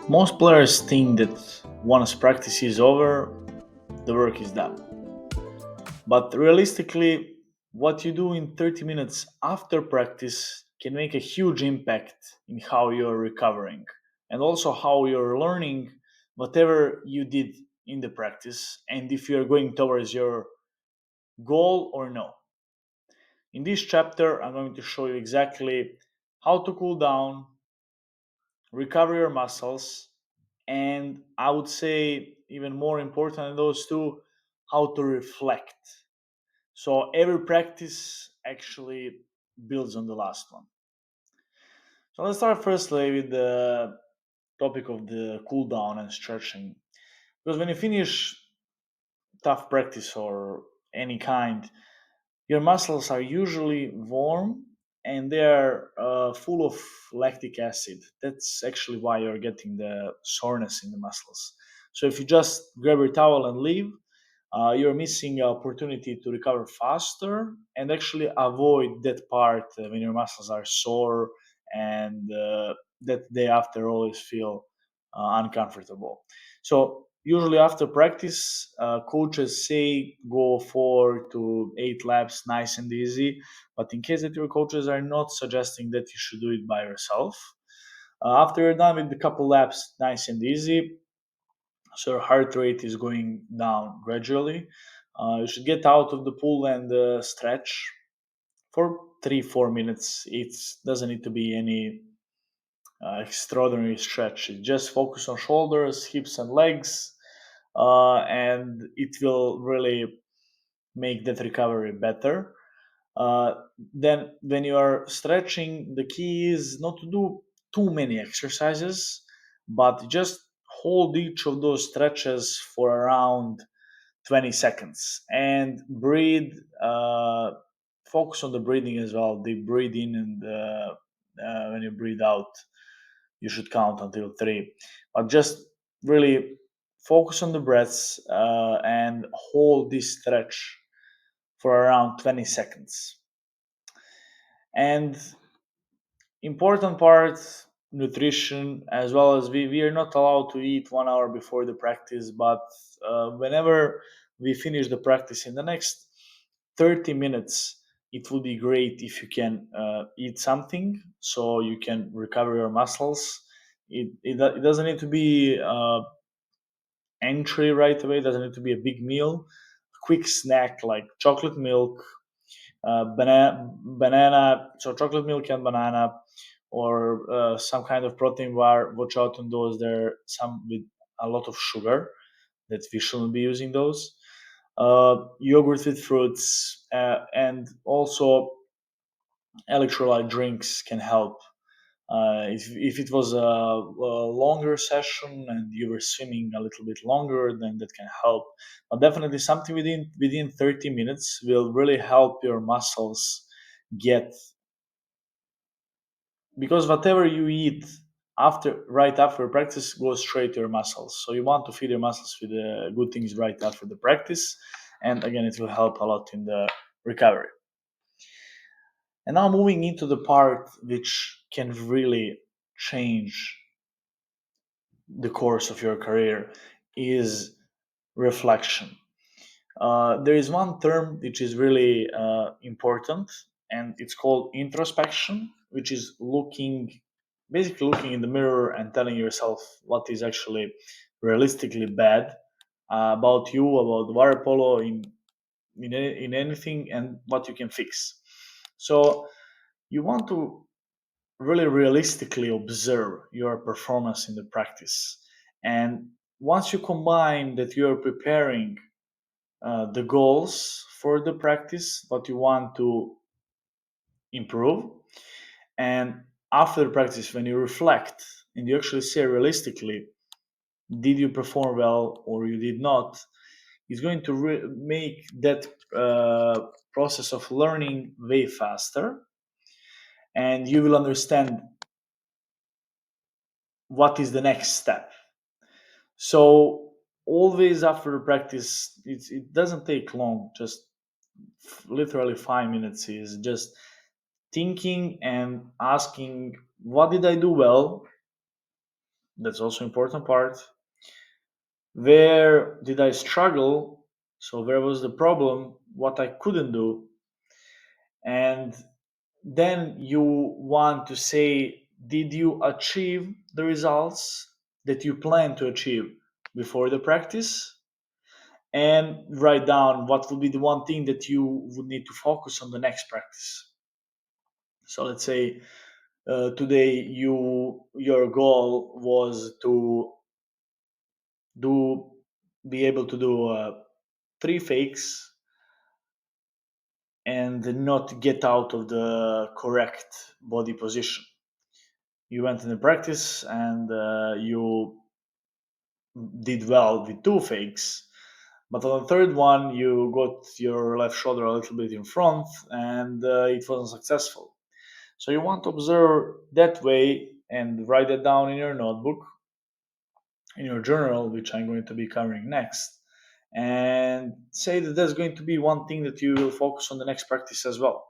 Most players think that once practice is over, the work is done. But realistically, what you do in 30 minutes after practice can make a huge impact in how you're recovering and also how you're learning whatever you did in the practice and if you're going towards your goal or no. In this chapter, I'm going to show you exactly how to cool down, recover your muscles, and I would say, even more important than those two, how to reflect. So every practice actually builds on the last one. So let's start firstly with the topic of the cool down and stretching. Because when you finish tough practice or any kind, your muscles are usually warm and they are full of lactic acid. That's actually why you're getting the soreness in the muscles. So if you just grab your towel and leave, you're missing an opportunity to recover faster and actually avoid that part when your muscles are sore and that they after always feel uncomfortable. So usually after practice, coaches say go 4 to 8 laps, nice and easy. But in case that your coaches are not suggesting that you should do it by yourself, after you're done with the couple laps, nice and easy, so your heart rate is going down gradually. You should get out of the pool and stretch for 3 4 minutes. It doesn't need to be any extraordinary stretch. It just focus on shoulders, hips, and legs, and it will really make that recovery better. Uh, then, when you are stretching, the key is not to do too many exercises, but just hold each of those stretches for around 20 seconds and breathe. Focus on the breathing as well. They breathe in, and when you breathe out, you should count until three. But just really focus on the breaths and hold this stretch for around 20 seconds. And important part, nutrition, as well as we are not allowed to eat 1 hour before the practice, but whenever we finish the practice in the next 30 minutes, it would be great if you can eat something so you can recover your muscles. It doesn't need to be entry right away. It doesn't need to be a big meal. A quick snack like chocolate milk, banana, so chocolate milk and banana, or some kind of protein bar. Watch out on those. There are some with a lot of sugar that we shouldn't be using those. Yogurt with fruits, and also electrolyte drinks can help. If it was a longer session and you were swimming a little bit longer, then that can help. But definitely something within 30 minutes will really help your muscles get, because whatever you eat after right after practice goes straight to your muscles. So you want to feed your muscles with good things right after the practice, and again, it will help a lot in the recovery. And now moving into the part which can really change the course of your career is reflection. There is one term which is really important, and it's called introspection, which is basically looking in the mirror and telling yourself what is actually realistically bad about you, about water polo, in anything, and what you can fix. So you want to really realistically observe your performance in the practice. And once you combine that you're preparing the goals for the practice, what you want to improve, and after the practice, when you reflect and you actually say realistically, did you perform well or you did not, it's going to make that process of learning way faster, and you will understand what is the next step. So always after practice, it doesn't take long. Just literally 5 minutes is just thinking and asking, what did I do well? That's also important part. Where did I struggle? So where was the problem? What I couldn't do? And then you want to say, did you achieve the results that you plan to achieve before the practice? And write down what will be the one thing that you would need to focus on the next practice. So let's say today your goal was to do be able to do three fakes and not get out of the correct body position. You went in the practice and you did well with two fakes, but on the third one you got your left shoulder a little bit in front and it wasn't successful. So you want to observe that way and write that down in your notebook, in your journal, which I'm going to be covering next, and say that there's going to be one thing that you will focus on the next practice as well.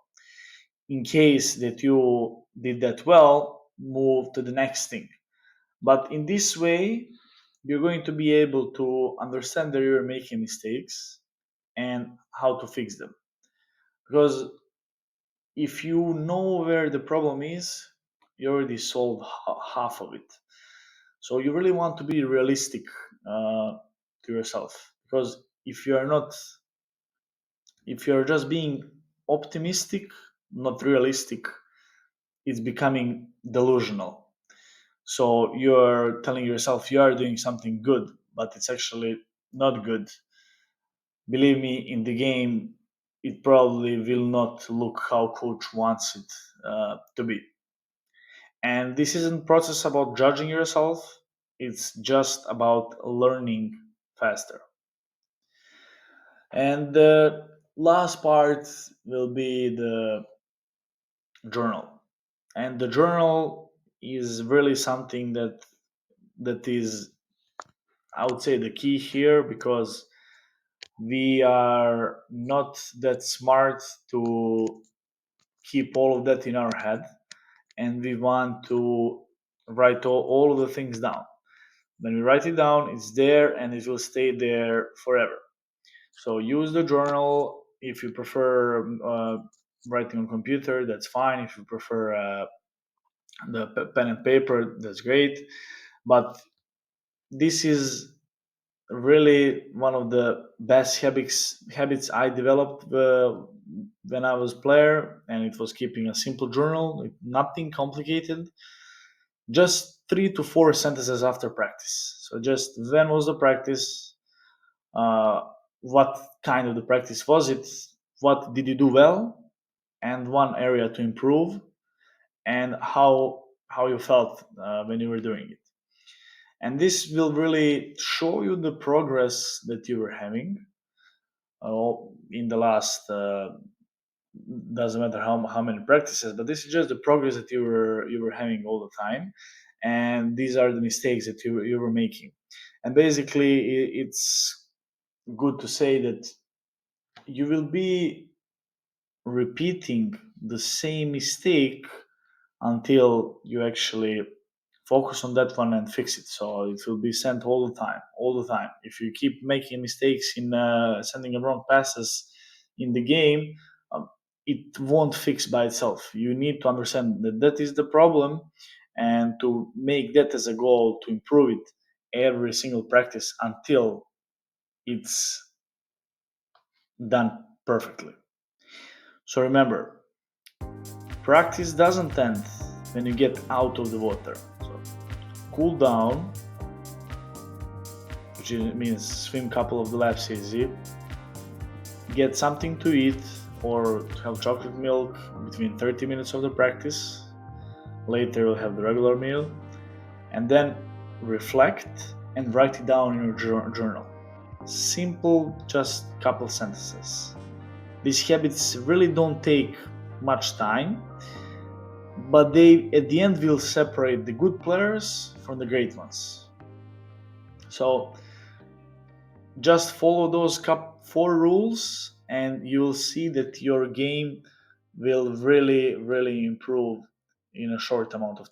In case that you did that well, move to the next thing. But in this way, you're going to be able to understand that you're making mistakes and how to fix them. Because if you know where the problem is, you already solved half of it. So you really want to be realistic to yourself. Because if you're just being optimistic, not realistic, it's becoming delusional. So you're telling yourself you are doing something good, but it's actually not good. Believe me, in the game, it probably will not look how coach wants it to be. And this isn't process about judging yourself. It's just about learning faster. And the last part will be the journal. And the journal is really something that is, I would say, the key here, because we are not that smart to keep all of that in our head, and we want to write all of the things down. When we write it down, it's there and it will stay there forever. So use the journal. If you prefer writing on computer, that's fine. If you prefer the pen and paper, that's great. But this is really one of the best habits I developed when I was player, and it was keeping a simple journal, nothing complicated, just 3 to 4 sentences after practice. So just when was the practice, uh, what kind of the practice was it, what did you do well, and one area to improve, and how you felt when you were doing it. And this will really show you the progress that you were having in the last doesn't matter how many practices, but this is just the progress that you were having all the time, and these are the mistakes that you were making. And basically it's good to say that you will be repeating the same mistake until you actually focus on that one and fix it. So it will be sent all the time. If you keep making mistakes in sending wrong passes in the game, um, it won't fix by itself. You need to understand that that is the problem, and to make that as a goal to improve it every single practice until it's done perfectly. So remember, practice doesn't end when you get out of the water. So cool down, which means swim couple of the laps easy, get something to eat or to have chocolate milk between 30 minutes of the practice. Later you'll have the regular meal, and then reflect and write it down in your journal. Simple, just couple sentences. These habits really don't take much time, but they at the end will separate the good players from the great ones. So just follow those four rules and you'll see that your game will really improve in a short amount of time.